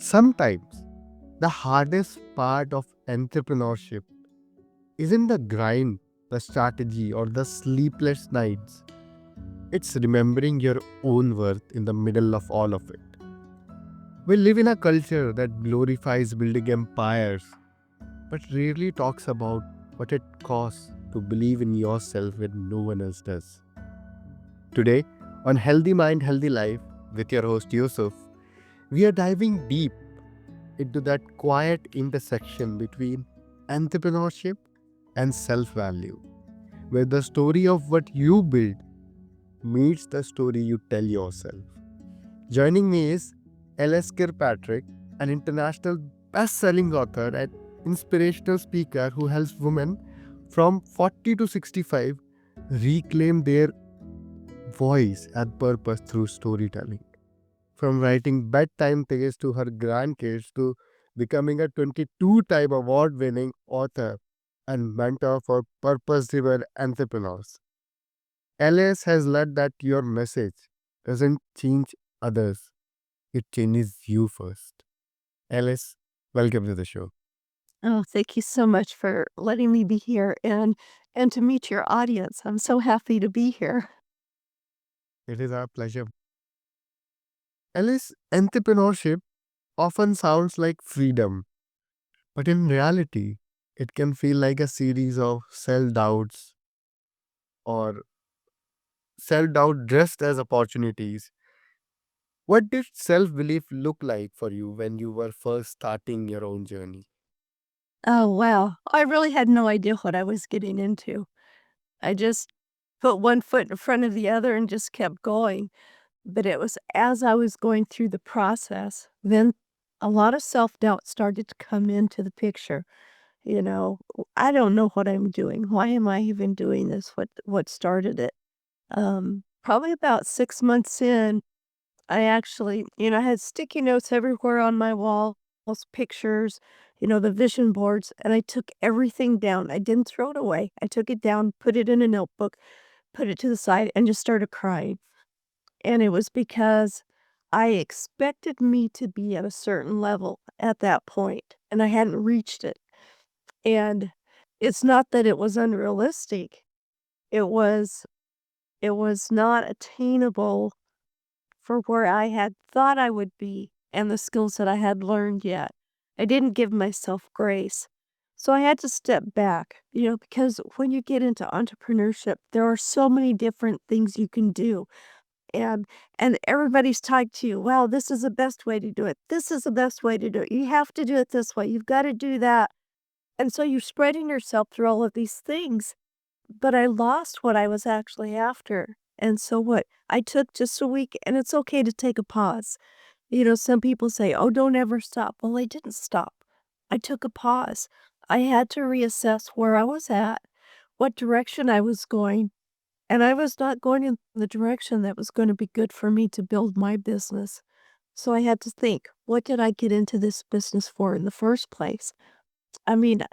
Sometimes the hardest part of entrepreneurship isn't the grind, the strategy, or the sleepless nights. It's remembering your own worth in the middle of all of it. We live in a culture that glorifies building empires, but rarely talks about what it costs to believe in yourself when no one else does. Today, on Healthy Mind, Healthy Life, with your host Yusuf, we are diving deep into that quiet intersection between entrepreneurship and self value, where the story of what you build meets the story you tell yourself. Joining me is L.S. Kirkpatrick, an international best selling author and inspirational speaker who helps women from 40 to 65 reclaim their voice and purpose through storytelling. From writing bedtime tales to her grandkids to becoming a 22-time award winning author and mentor for purpose driven entrepreneurs. LS has learned that your message doesn't change others, it changes you first. Alice, welcome to the show. Oh, thank you so much for letting me be here and to meet your audience. I'm so happy to be here. It is our pleasure. Alice, entrepreneurship often sounds like freedom, but in reality, it can feel like a series of self doubts or self doubt dressed as opportunities. What did self belief look like for you when you were first starting your own journey? Oh, wow. I really had no idea what I was getting into. I just put one foot in front of the other and just kept going. But it was as I was going through the process, then a lot of self doubt started to come into the picture. I don't know what I'm doing. Why am I even doing this? What started it? Probably about 6 months in, I actually, I had sticky notes everywhere on my walls, pictures, the vision boards, and I took everything down. I didn't throw it away. I took it down, put it in a notebook, put it to the side, and just started crying. And it was because I expected me to be at a certain level at that point, and I hadn't reached it. And it's not that it was unrealistic. It was it was not attainable for where I had thought I would be and the skills that I had learned yet. I didn't give myself grace. So I had to step back, because when you get into entrepreneurship, there are so many different things you can do. And and everybody's tied to you. Well, this is the best way to do it. This is the best way to do it. You have to do it this way. You've got to do that. And so you're spreading yourself through all of these things. But I lost what I was actually after. And so what? I took just a week, and it's okay to take a pause. Some people say, "Oh, don't ever stop." Well, I didn't stop. I took a pause. I had to reassess where I was at, what direction I was going, and I was not going in the direction that was going to be good for me to build my business. So I had to think, what did I get into this business for in the first place? I mean,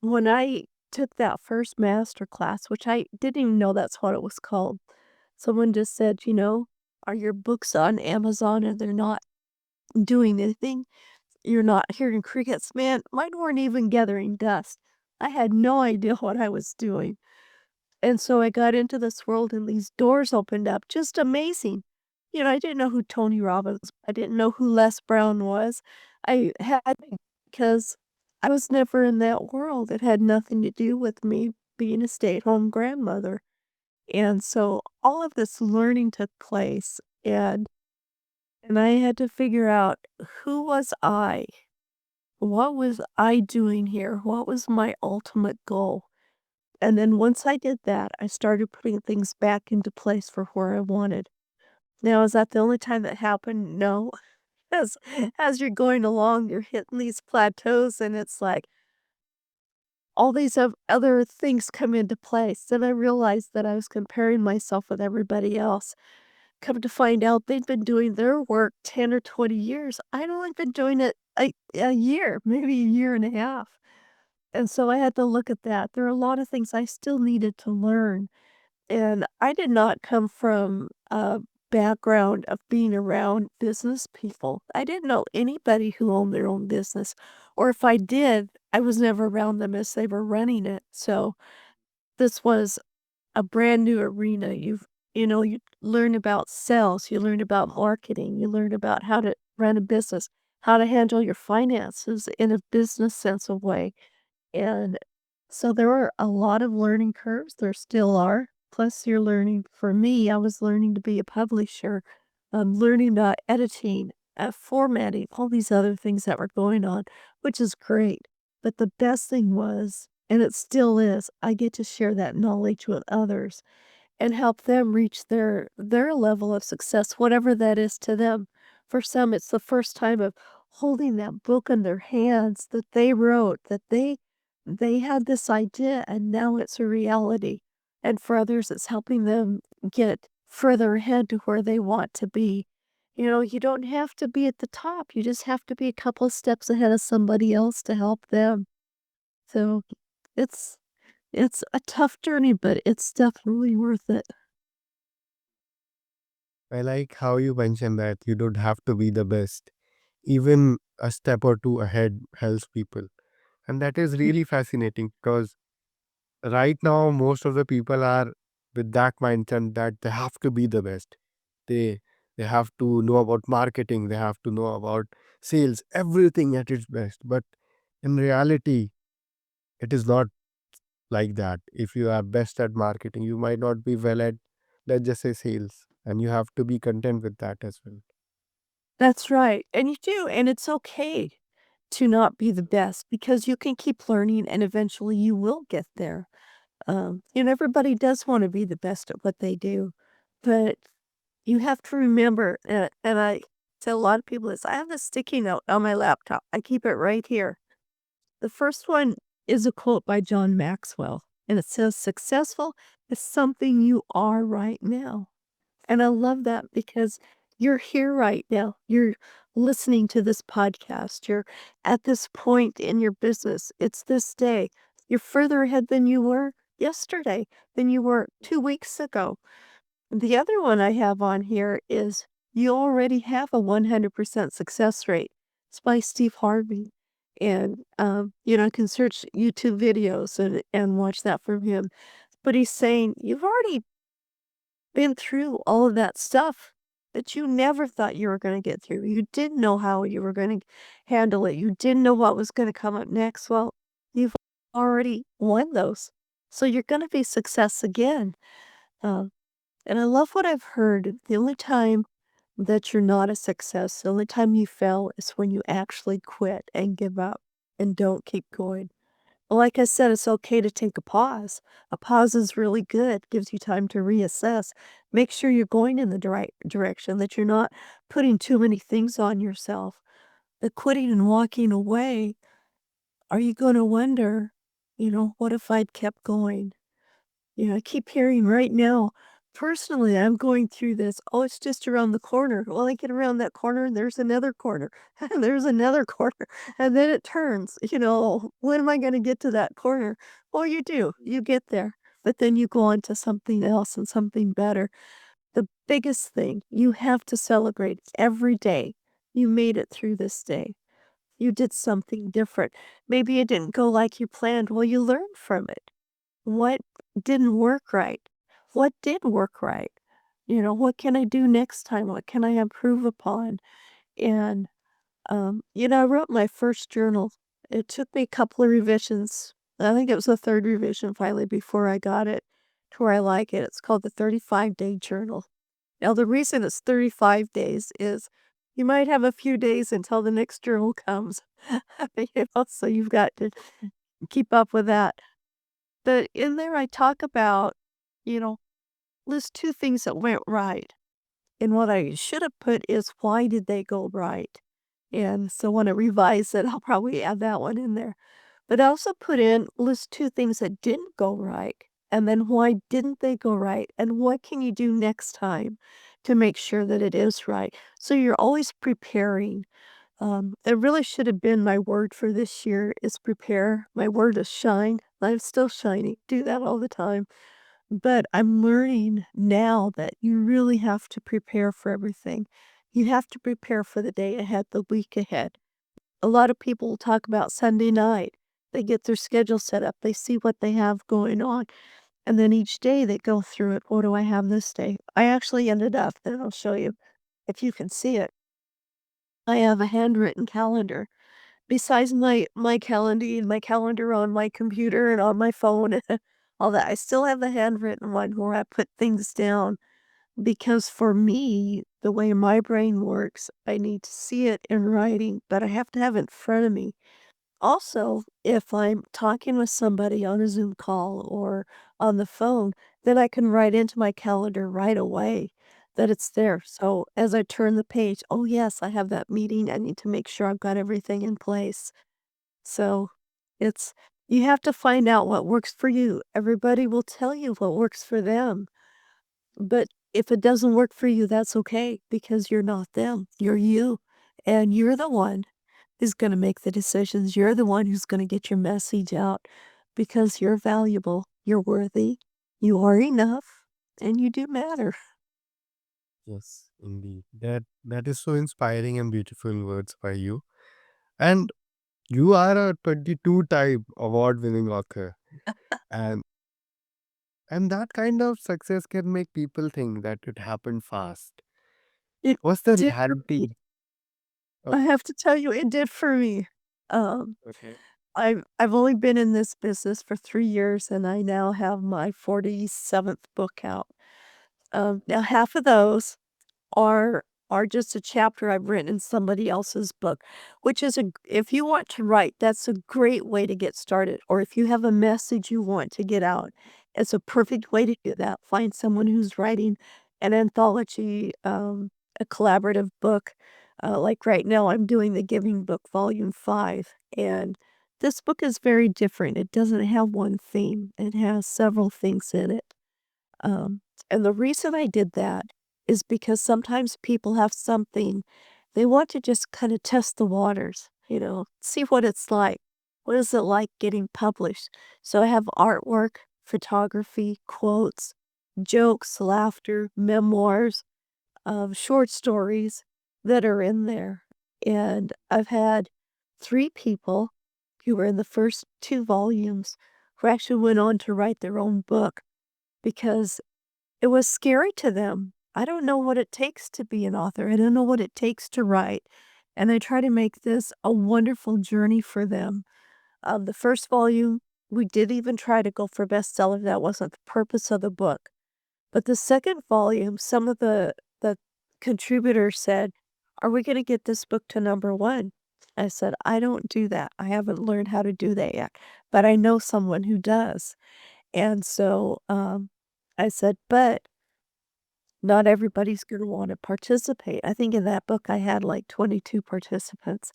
when I took that first master class, which I didn't even know that's what it was called, someone just said, "Are your books on Amazon and they're not doing anything? You're not hearing crickets?" Man, mine weren't even gathering dust. I had no idea what I was doing. And so I got into this world and these doors opened up, just amazing. I didn't know who Tony Robbins, I didn't know who Les Brown was. I had because I was never in that world. It had nothing to do with me being a stay-at-home grandmother. And so all of this learning took place and I had to figure out who was I? What was I doing here? What was my ultimate goal? And then once I did that, I started putting things back into place for where I wanted. Now, is that the only time that happened? No. As as you're going along, you're hitting these plateaus and it's like all these other things come into place. Then I realized that I was comparing myself with everybody else. Come to find out they'd been doing their work 10 or 20 years. I'd only been doing it a year, maybe a year and a half. And so I had to look at that. There are a lot of things I still needed to learn. And I did not come from background of being around business people. I didn't know anybody who owned their own business, or if I did, I was never around them as they were running it. So this was a brand new arena. You learn about sales, you learn about marketing, you learn about how to run a business, how to handle your finances in a business sense of way. And so there were a lot of learning curves. There still are. Plus, you're learning, for me, I was learning to be a publisher, learning about editing, formatting, all these other things that were going on, which is great. But the best thing was, and it still is, I get to share that knowledge with others and help them reach their level of success, whatever that is to them. For some, it's the first time of holding that book in their hands that they wrote, that they had this idea and now it's a reality. And for others, it's helping them get further ahead to where they want to be. You don't have to be at the top. You just have to be a couple of steps ahead of somebody else to help them. So it's it's a tough journey, but it's definitely worth it. I like how you mentioned that you don't have to be the best. Even a step or two ahead helps people. And that is really fascinating because right now, most of the people are with that mindset that they have to be the best. They they have to know about marketing, they have to know about sales, everything at its best. But in reality, it is not like that. If you are best at marketing, you might not be well at, let's just say, sales, and you have to be content with that as well. That's right, and you do, and it's okay to not be the best because you can keep learning and eventually you will get there. Everybody does wanna be the best at what they do, but you have to remember, and I tell a lot of people this, I have this sticky note on my laptop. I keep it right here. The first one is a quote by John Maxwell, and it says, "Successful is something you are right now." And I love that because you're here right now. You're listening to this podcast. You're at this point in your business. It's this day. You're further ahead than you were yesterday, than you were 2 weeks ago. The other one I have on here is You Already Have a 100% Success Rate. It's by Steve Harvey. And, I can search YouTube videos and watch that from him. But he's saying, you've already been through all of that stuff that you never thought you were gonna get through. You didn't know how you were gonna handle it. You didn't know what was gonna come up next. Well, you've already won those. So you're gonna be success again. Um, and I love what I've heard. The only time that you're not a success, the only time you fail is when you actually quit and give up and don't keep going. Like I said, it's okay to take a pause. A pause is really good, gives you time to reassess. Make sure you're going in the right direction, that you're not putting too many things on yourself. The quitting and walking away, are you going to wonder, what if I'd kept going? I keep hearing right now, personally, I'm going through this. Oh, it's just around the corner. Well, I get around that corner and there's another corner and there's another corner. And then it turns, when am I going to get to that corner? Well, you do, you get there, but then you go on to something else and something better. The biggest thing, you have to celebrate every day. You made it through this day. You did something different. Maybe it didn't go like you planned. Well, you learned from it. What didn't work right? What did work right? What can I do next time? What can I improve upon? And, I wrote my first journal. It took me a couple of revisions. I think it was the third revision finally before I got it to where I like it. It's called the 35-day journal. Now, the reason it's 35 days is you might have a few days until the next journal comes. So you've got to keep up with that. But in there, I talk about, you know, list 2 things that went right, and what I should have put is why did they go right? And so when I revise it, I'll probably add that one in there. But I also put in list 2 things that didn't go right, and then why didn't they go right, and what can you do next time to make sure that it is right? So you're always preparing. It really should have been my word for this year is prepare. My word is shine. I'm still shining. Do that all the time. But I'm learning now that you really have to prepare for everything. You have to prepare for the day ahead, the week ahead. A lot of people talk about Sunday night. They get their schedule set up. They see what they have going on. And then each day they go through it. What do I have this day? I actually ended up, and I'll show you if you can see it. I have a handwritten calendar. Besides my calendar on my computer and on my phone, all that, I still have the handwritten one where I put things down because for me, the way my brain works, I need to see it in writing, but I have to have it in front of me. Also, if I'm talking with somebody on a Zoom call or on the phone, then I can write into my calendar right away that it's there. So as I turn the page, oh, yes, I have that meeting. I need to make sure I've got everything in place. So it's, you have to find out what works for you. Everybody will tell you what works for them. But if it doesn't work for you, that's okay because you're not them. You're you. And you're the one who's gonna make the decisions. You're the one who's gonna get your message out because you're valuable, you're worthy, you are enough, and you do matter. Yes, indeed. That is so inspiring and beautiful words by you. And you are a 22-time award-winning author. And that kind of success can make people think that it happened fast. It What's the did for me. reality of I have to tell you, it did for me. Um, okay? I've only been in this business for 3 years, and I now have my 47th book out. Now half of those are just a chapter I've written in somebody else's book, which is a if you want to write, that's a great way to get started, or if you have a message you want to get out, it's a perfect way to do that. Find someone who's writing an anthology, a collaborative book. Like right now, I'm doing the Giving Book Volume 5, and this book is very different. It doesn't have one theme. It has several things in it. Um, and the reason I did that is because sometimes people have something they want to just kind of test the waters, see what it's like. What is it like getting published? So I have artwork, photography, quotes, jokes, laughter, memoirs, short stories that are in there. And I've had 3 people who were in the first 2 volumes who actually went on to write their own book because it was scary to them. I don't know what it takes to be an author. I don't know what it takes to write. And I try to make this a wonderful journey for them. The first volume, we did even try to go for bestseller. That wasn't the purpose of the book. But the second volume, some of the contributors said, "Are we going to get this book to number one?" I said, "I don't do that. I haven't learned how to do that yet, but I know someone who does." And so I said, "But not everybody's gonna wanna participate." I think in that book, I had, like, 22 participants,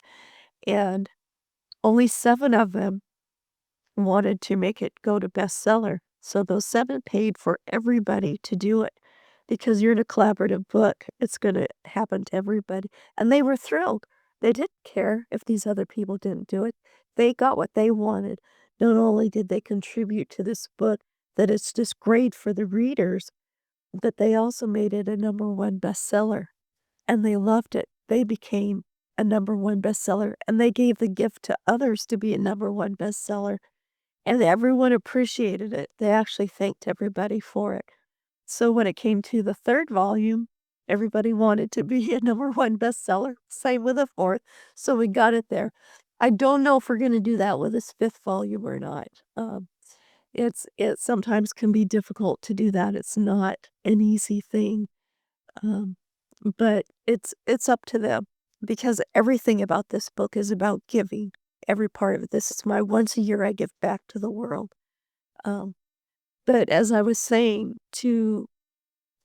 and only 7 of them wanted to make it go to bestseller. So those 7 paid for everybody to do it because you're in a collaborative book. It's gonna happen to everybody, and they were thrilled. They didn't care if these other people didn't do it. They got what they wanted. Not only did they contribute to this book that it's just great for the readers, but they also made it a number 1 bestseller, and they loved it. They became a number 1 bestseller, and they gave the gift to others to be a number 1 bestseller, and everyone appreciated it. They actually thanked everybody for it. So when it came to the 3rd volume, everybody wanted to be a number 1 bestseller, same with the 4th, so we got it there. I don't know if we're gonna do that with this 5th volume or not. It sometimes can be difficult to do that. It's not an easy thing, um, but it's up to them because everything about this book is about giving. Every part of it. This is my once a year I give back to the world. Um, but as I was saying, to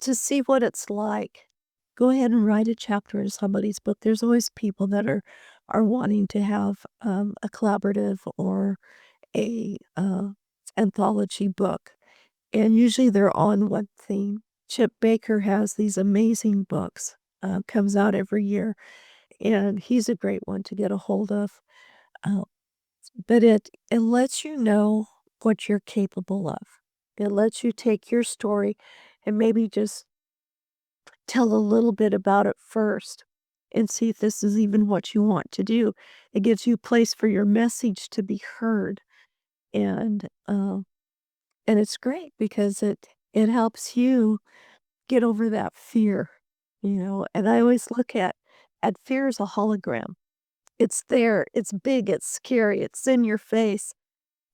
see what it's like, go ahead and write a chapter in somebody's book. There's always people that are wanting to have a collaborative or a anthology book. And usually they're on one theme. Chip Baker has these amazing books, comes out every year, and he's a great one to get a hold of. Uh, but it lets you know what you're capable of. It lets you take your story and maybe just tell a little bit about it first and see if this is even what you want to do. It gives you a place for your message to be heard. And, uh, and it's great because it helps you get over that fear, and I always look at fear as a hologram. It's there, it's big, it's scary, it's in your face,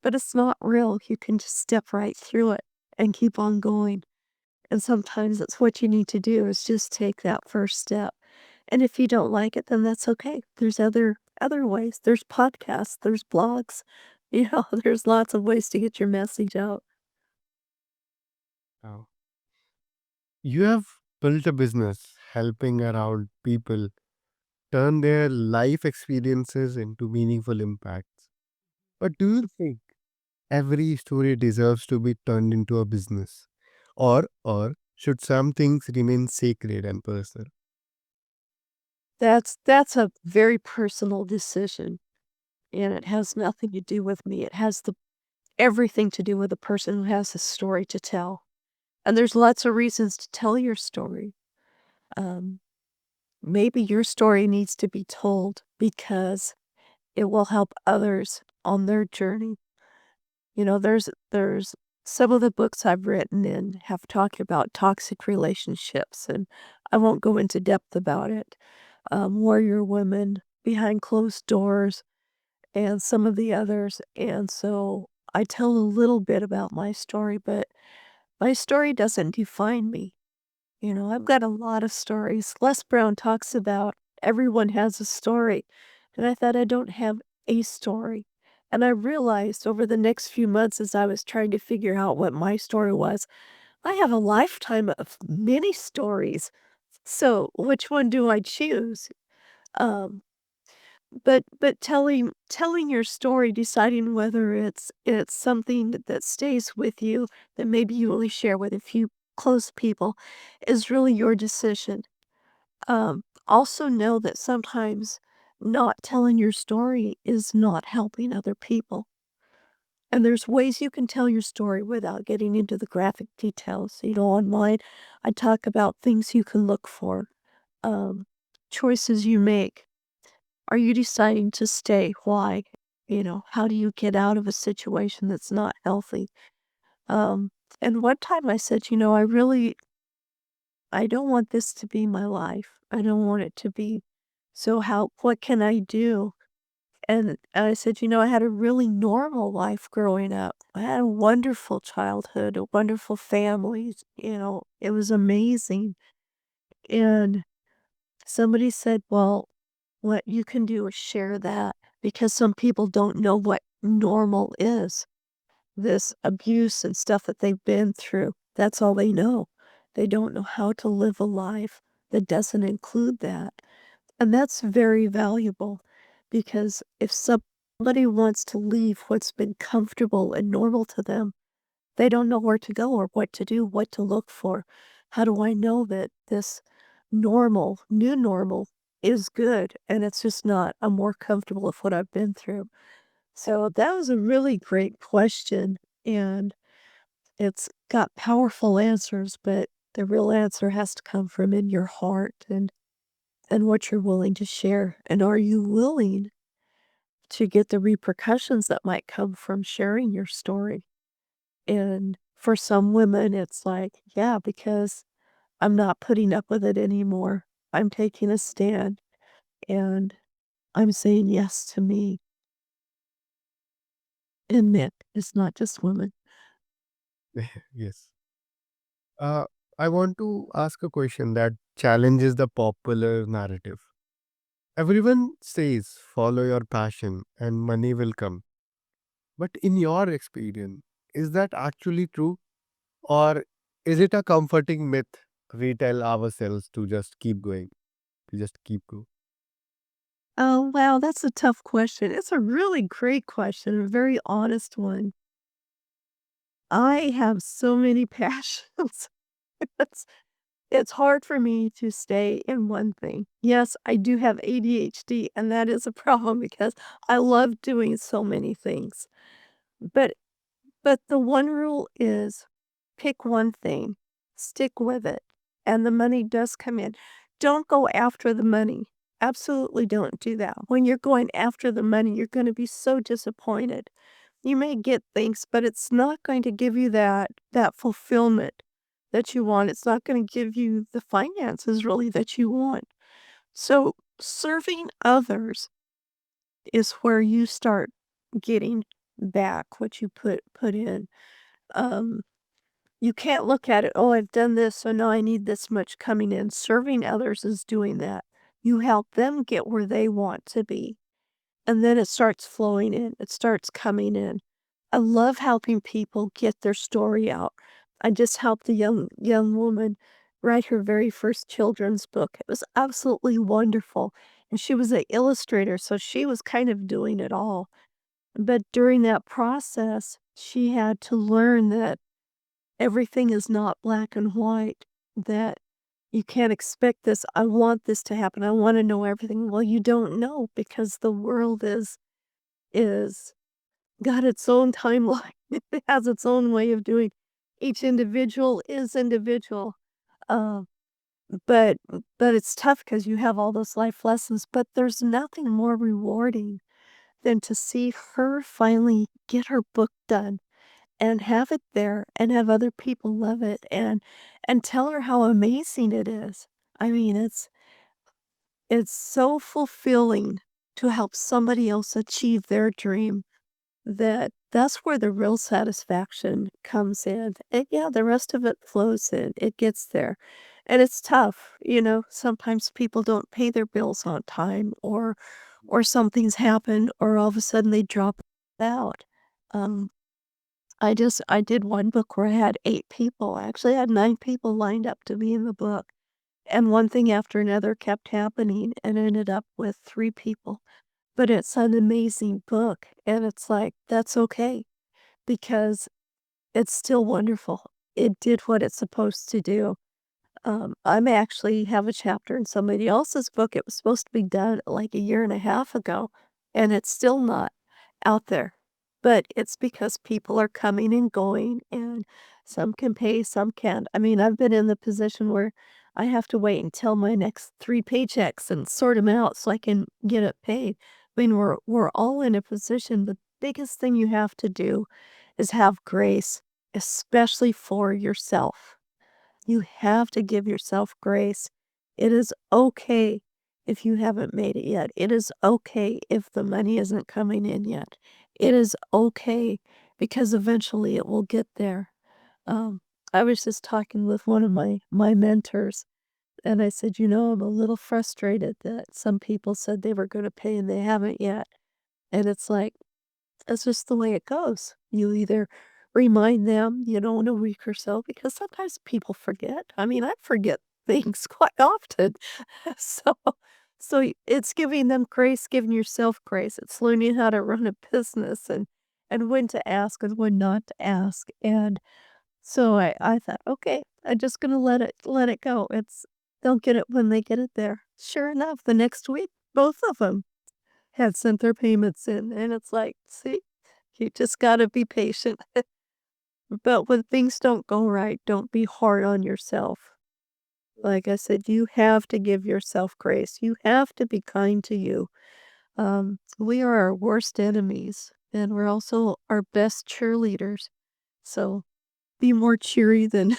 but it's not real. You can just step right through it and keep on going. And sometimes that's what you need to do is just take that first step. And if you don't like it, then that's okay. There's other ways. There's podcasts, there's blogs, there's lots of ways to get your message out. Now, you have built a business helping around people turn their life experiences into meaningful impacts. But do you think every story deserves to be turned into a business? Or should some things remain sacred and personal? That's a very personal decision, and it has nothing to do with me. It has the everything to do with the person who has a story to tell. And there's lots of reasons to tell your story. Um, Maybe your story needs to be told because it will help others on their journey. There's some of the books I've written and have talked about toxic relationships, and I won't go into depth about it. Warrior Women, Behind Closed Doors, and some of the others. And so I tell a little bit about my story, but my story doesn't define me. I've got a lot of stories. Les Brown talks about everyone has a story. And I thought I don't have a story. And I realized over the next few months as I was trying to figure out what my story was, I have a lifetime of many stories. So which one do I choose? Um, but telling your story, deciding whether it's something that stays with you, that maybe you only share with a few close people, is really your decision. Also know that sometimes not telling your story is not helping other people. And there's ways you can tell your story without getting into the graphic details. Online, I talk about things you can look for, um, choices you make. Are you deciding to stay? Why? How do you get out of a situation that's not healthy? Um, and one time I said, I don't want this to be my life. I don't want it to be. So what can I do? And I said, I had a really normal life growing up. I had a wonderful childhood, a wonderful family. It was amazing. And somebody said, well, what you can do is share that because some people don't know what normal is. This abuse and stuff that they've been through, that's all they know. They don't know how to live a life that doesn't include that. And that's very valuable because if somebody wants to leave what's been comfortable and normal to them, they don't know where to go or what to do, what to look for. How do I know that this new normal is good and it's just not, I'm more comfortable with what I've been through? So that was a really great question. And it's got powerful answers, but the real answer has to come from in your heart and what you're willing to share. And are you willing to get the repercussions that might come from sharing your story? And for some women, it's like, yeah, because I'm not putting up with it anymore. I'm taking a stand and I'm saying yes to me. And men, it's not just women. Yes. Uh, I want to ask a question that challenges the popular narrative. Everyone says follow your passion and money will come. But in your experience, is that actually true? Or is it a comforting myth we tell ourselves to just keep going, to just keep going? Oh, wow, that's a tough question. It's a really great question, a very honest one. I have so many passions. It's it's hard for me to stay in one thing. Yes, I do have ADHD, and that is a problem because I love doing so many things. But but the one rule is pick one thing, stick with it, and the money does come in. Don't go after the money. Absolutely don't do that. When you're going after the money, you're gonna be so disappointed. You may get things, but it's not going to give you that fulfillment that you want. It's not gonna give you the finances really that you want. So, serving others is where you start getting back what you put in. Um, you can't look at it, "Oh, I've done this, so now I need this much coming in." Serving others is doing that. You help them get where they want to be, and then it starts flowing in, it starts coming in. I love helping people get their story out. I just helped a young woman write her very first children's book. It was absolutely wonderful, and she was an illustrator, so she was kind of doing it all. But during that process, she had to learn that everything is not black and white, that you can't expect this. I want this to happen. I want to know everything. Well, you don't know because the world is got its own timeline. It has its own way of doing. Each individual is individual. Uh, but but it's tough because you have all those life lessons. But there's nothing more rewarding than to see her finally get her book done and have it there and have other people love it and tell her how amazing it is. I mean, it's so fulfilling to help somebody else achieve their dream that's where the real satisfaction comes in. And yeah, the rest of it flows in. It gets there. And it's tough, sometimes people don't pay their bills on time or something's happened or all of a sudden they drop out. Um I did one book where I had 8 people. I actually had 9 people lined up to be in the book, and one thing after another kept happening and ended up with 3 people. But it's an amazing book, and it's like, that's okay because it's still wonderful. It did what it's supposed to do. I may actually have a chapter in somebody else's book. It was supposed to be done like a year and a half ago, and it's still not out there. But it's because people are coming and going, and some can pay, some can't. I mean, I've been in the position where I have to wait until my next 3 paychecks and sort them out so I can get it paid. I mean, we're all in a position. The biggest thing you have to do is have grace, especially for yourself. You have to give yourself grace. It is okay if you haven't made it yet. It is okay if the money isn't coming in yet. It is okay because eventually it will get there. Um, I was just talking with one of my mentors, and I said, I'm a little frustrated that some people said they were going to pay and they haven't yet. And it's like, that's just the way it goes. You either remind them, in a week or so, because sometimes people forget. I mean, I forget things quite often. So it's giving them grace, giving yourself grace. It's learning how to run a business and when to ask and when not to ask. And so I thought, okay, I'm just gonna let it go. They'll get it when they get it there. Sure enough, the next week, both of them had sent their payments in, and it's like, "See? You just gotta be patient." But when things don't go right, don't be hard on yourself. Like I said, you have to give yourself grace. You have to be kind to you. We are our worst enemies, and we're also our best cheerleaders. So, be more cheery than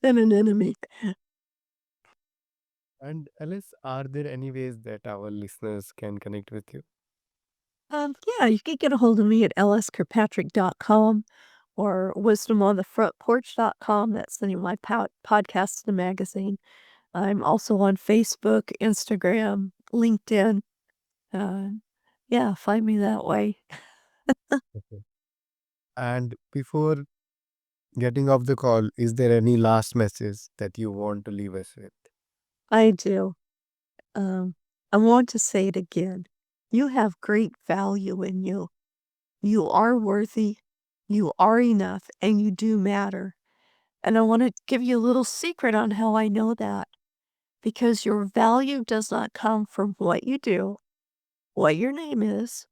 than an enemy. And Alice, are there any ways that our listeners can connect with you? Yeah, you can get a hold of me at lskirkpatrick.com or wisdomonthefrontporch.com. That's the name of my podcast and magazine. I'm also on Facebook, Instagram, LinkedIn. Uh, yeah, find me that way. Okay. And before getting off the call, is there any last message that you want to leave us with? I do. Um, I want to say it again. You have great value in you. You are worthy. You are enough, and you do matter. And I want to give you a little secret on how I know that. Because your value does not come from what you do, what your name is,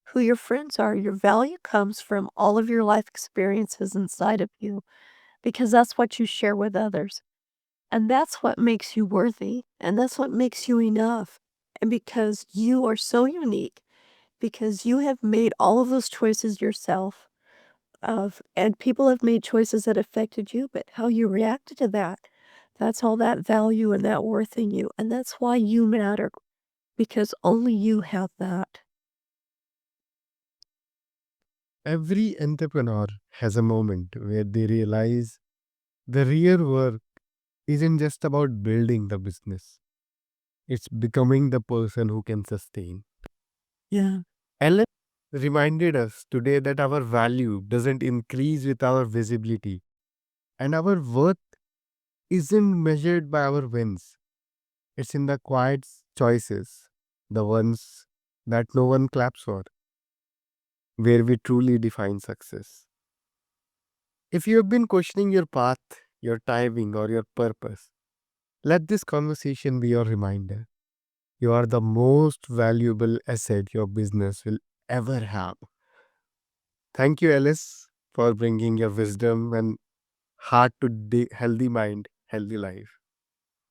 who your friends are. Your value comes from all of your life experiences inside of you. because that's what you share with others. And that's what makes you worthy, and that's what makes you enough. And because you are so unique, because you have made all of those choices yourself, and people have made choices that affected you, but how you reacted to that, that's all that value and that worth in you. And that's why you matter, because only you have that. Every entrepreneur has a moment where they realize the real work isn't just about building the business, it's becoming the person who can sustain. Yeah. Ellen reminded us today that our value doesn't increase with our visibility, and our worth isn't measured by our wins. It's in the quiet choices, the ones that no one claps for, where we truly define success. If you have been questioning your path, your timing, or your purpose, let this conversation be your reminder. You are the most valuable asset your business will ever have. Thank you, Alice, for bringing your wisdom and heart to healthy mind, healthy life.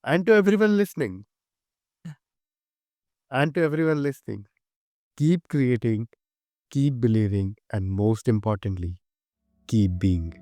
And to everyone listening, and to everyone listening, keep creating, keep believing, and most importantly, keep being.